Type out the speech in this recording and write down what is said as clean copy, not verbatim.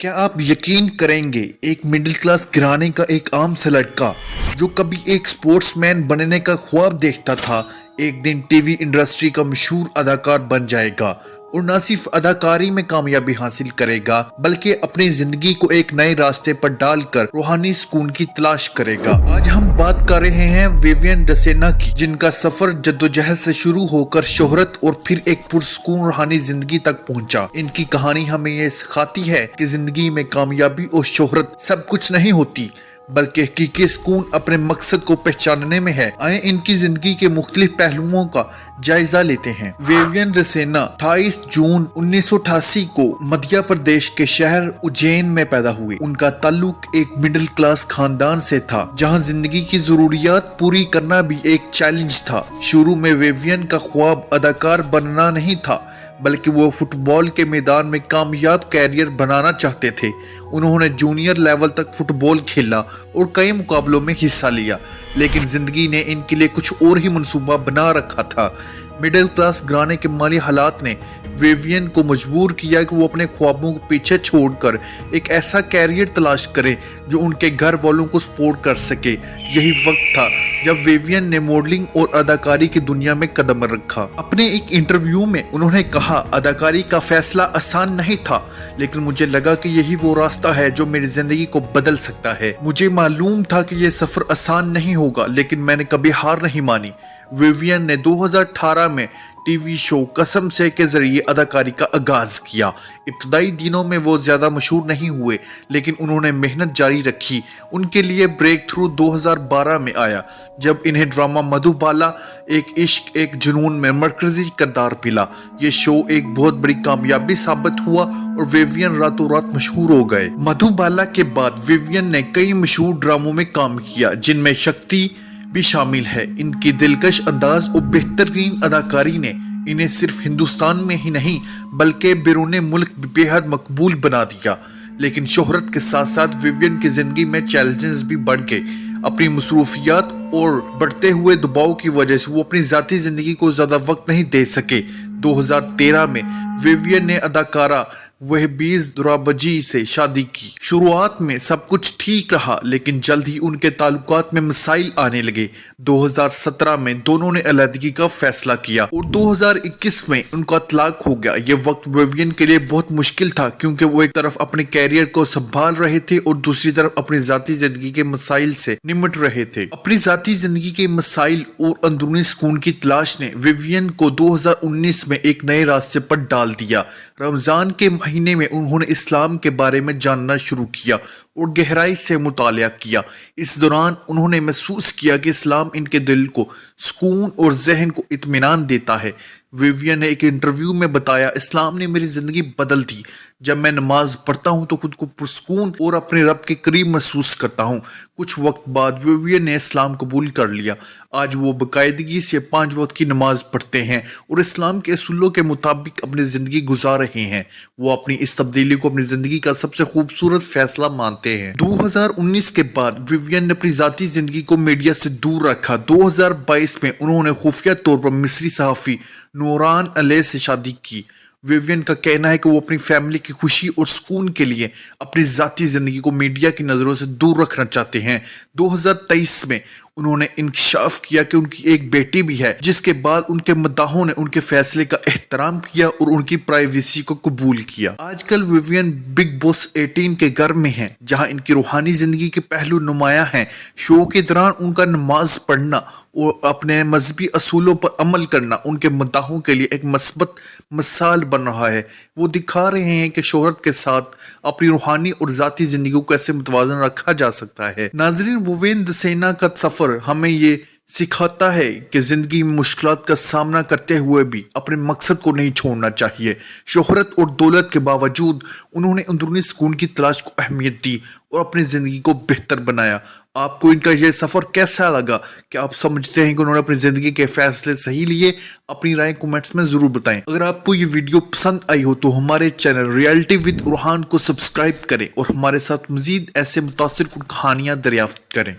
क्या आप यकीन करेंगे, एक मिडिल क्लास घराने का एक आम सा लड़का जो कभी एक स्पोर्ट्समैन बनने का ख्वाब देखता था, एक दिन टीवी इंडस्ट्री का मशहूर अदाकार बन जाएगा और न सिर्फ अदाकारी में कामयाबी हासिल करेगा बल्कि अपनी जिंदगी को एक नए रास्ते पर डालकर रूहानी सुकून की तलाश करेगा। आज हम बात कर रहे हैं विवियन डसेना की, जिनका सफर जद्दोजहद से शुरू होकर शोहरत और फिर एक पुरसुकून रूहानी जिंदगी तक पहुंचा। इनकी कहानी हमें ये सिखाती है कि जिंदगी में कामयाबी और शोहरत सब कुछ नहीं होती, बल्कि हकीकी सुकून अपने मकसद को पहचानने में है। आए इनकी जिंदगी के मुख्तलिफ पहलुओं का जायजा लेते हैं। विवियन डसेना 28 जून 1988 को मध्य प्रदेश के शहर उज्जैन में पैदा हुए। उनका ताल्लुक एक मिडिल क्लास खानदान से था, जहां जिंदगी की जरूरियात पूरी करना भी एक चैलेंज था। शुरू में विवियन का ख्वाब अदाकार बनना नहीं था, बल्कि वो फुटबॉल के मैदान में कामयाब कैरियर बनाना चाहते थे। उन्होंने जूनियर लेवल तक फुटबॉल खेला और कई मुकाबलों में हिस्सा लिया, लेकिन जिंदगी ने इनके लिए कुछ और ही मंसूबा बना रखा था। मिडिल क्लास घराने के माली हालात ने विवियन को मजबूर किया कि वो अपने ख्वाबों को पीछे छोड़कर एक ऐसा कैरियर तलाश करे जो उनके घर वालों को सपोर्ट कर सके। यही वक्त था जब विवियन ने मॉडलिंग और अदाकारी की दुनिया में कदम रखा। अपने एक इंटरव्यू में उन्होंने कहा, अदाकारी का फैसला आसान नहीं था, लेकिन मुझे लगा कि यही वो रास्ता है जो मेरी जिंदगी को बदल सकता है। मुझे मालूम था कि यह सफर आसान नहीं होगा, लेकिन मैंने कभी हार नहीं मानी। विवियन ने 2018 में टीवी शो कसम से के जरिए अदाकारी का आगाज किया। इब्तदाई दिनों में वो ज्यादा मशहूर नहीं हुए, लेकिन उन्होंने मेहनत जारी रखी। उनके लिए ब्रेक थ्रू 2012 में आया, जब इन्हें ड्रामा मधुबाला एक इश्क एक जुनून में मरकजी किरदार मिला। ये शो एक बहुत बड़ी कामयाबी साबित हुआ और विवियन रातों रात मशहूर हो गए। मधुबाला के बाद विवियन ने कई मशहूर ड्रामों में काम किया, जिनमें शक्ति भी शामिल है। इनकी दिलकश अंदाज और बेहतरीन अदाकारी ने इन्हें सिर्फ हिंदुस्तान में ही नहीं बल्कि बैरूने मुल्क भी बेहद मकबूल बना दिया। लेकिन शोहरत के साथ साथ विवियन की जिंदगी में चैलेंजेस भी बढ़ गए। अपनी मसरूफियात और बढ़ते हुए दबाव की वजह से वो अपनी जाती जिंदगी को ज्यादा वक्त नहीं दे सके। 2013 में विवियन ने अदाकारा वहबीज दुराबजी से शादी की। शुरुआत में सब कुछ ठीक रहा, लेकिन जल्द ही उनके ताल्लुकात में मसाइल आने लगे। 2017 में दोनों ने अलहदगी का फैसला किया और 2021 में उनका तलाक हो गया। ये वक्त विवियन के लिए बहुत मुश्किल था, क्योंकि वो एक तरफ अपने कैरियर को संभाल रहे थे और दूसरी तरफ अपनी जाती जिंदगी के मसाइल से निमट रहे थे। अपनी जाती जिंदगी के मसाइल और अंदरूनी सुकून की तलाश ने विवियन को 2019 में एक नए रास्ते पर डाल दिया। रमजान के महीने में उन्होंने इस्लाम के बारे में जानना शुरू किया और गहराई से मुतालिया किया। इस दौरान उन्होंने महसूस किया कि इस्लाम इनके दिल को सुकून और जहन को इत्मीनान देता है। विवियन ने एक इंटरव्यू में बताया, इस्लाम ने मेरी जिंदगी बदल दी। जब मैं नमाज पढ़ता हूं तो खुद को पुरसुकून और अपने रब के करीब महसूस करता हूं। कुछ वक्त बाद विवियन ने इस्लाम कबूल कर लिया। आज वो बाकायदगी से 5 वक्त की नमाज पढ़ते हैं और इस्लाम के असूलों के मुताबिक अपनी जिंदगी गुजार रहे हैं। वो अपनी इस तब्दीली को अपनी जिंदगी का सबसे खूबसूरत फैसला मानते हैं। 2019 के बाद विवियन ने अपनी जाती जिंदगी को मीडिया से दूर रखा। 2022 में उन्होंने खुफिया तौर पर मिस्री सहाफी नूरान अली से शादी की। विवियन का कहना है कि वो अपनी फैमिली की खुशी और सुकून के लिए अपनी जाती जिंदगी को मीडिया की नजरों से दूर रखना चाहते हैं। 2023 में उन्होंने इंकशाफ किया कि उनकी एक बेटी भी है, जिसके बाद उनके मद्दाहों ने उनके फैसले का एहतराम किया और उनकी प्राइवेसी को कबूल किया। आजकल विवियन बिग बॉस 18 के घर में हैं, जहां इनकी रूहानी जिंदगी के पहलू नुमाया हैं। शो के दौरान उनका नमाज पढ़ना और अपने मजहबी असूलों पर अमल करना उनके मद्दाहों के लिए एक मस्बत मिसाल बन रहा है। वो दिखा रहे हैं कि शोहरत के साथ अपनी रूहानी और जाती जिंदगी को कैसे मुतवाजन रखा जा सकता है। नाजरीन, विवियन डसेना का सफर हमें ये सिखाता है कि जिंदगी में मुश्किलात का सामना करते हुए भी अपने मकसद को नहीं छोड़ना चाहिए। शोहरत और दौलत के बावजूद उन्होंने अंदरूनी सुकून की तलाश को अहमियत दी और अपनी जिंदगी को बेहतर बनाया। आपको इनका यह सफर कैसा लगा? क्या आप समझते हैं कि उन्होंने अपनी जिंदगी के फैसले सही लिए? अपनी राय कमेंट्स में जरूर बताएं। अगर आपको ये वीडियो पसंद आई हो तो हमारे चैनल रियलिटी विद रूहान को सब्सक्राइब करें और हमारे साथ मजीद ऐसे मुतासिर कुन कहानियां दरियाफ्त करें।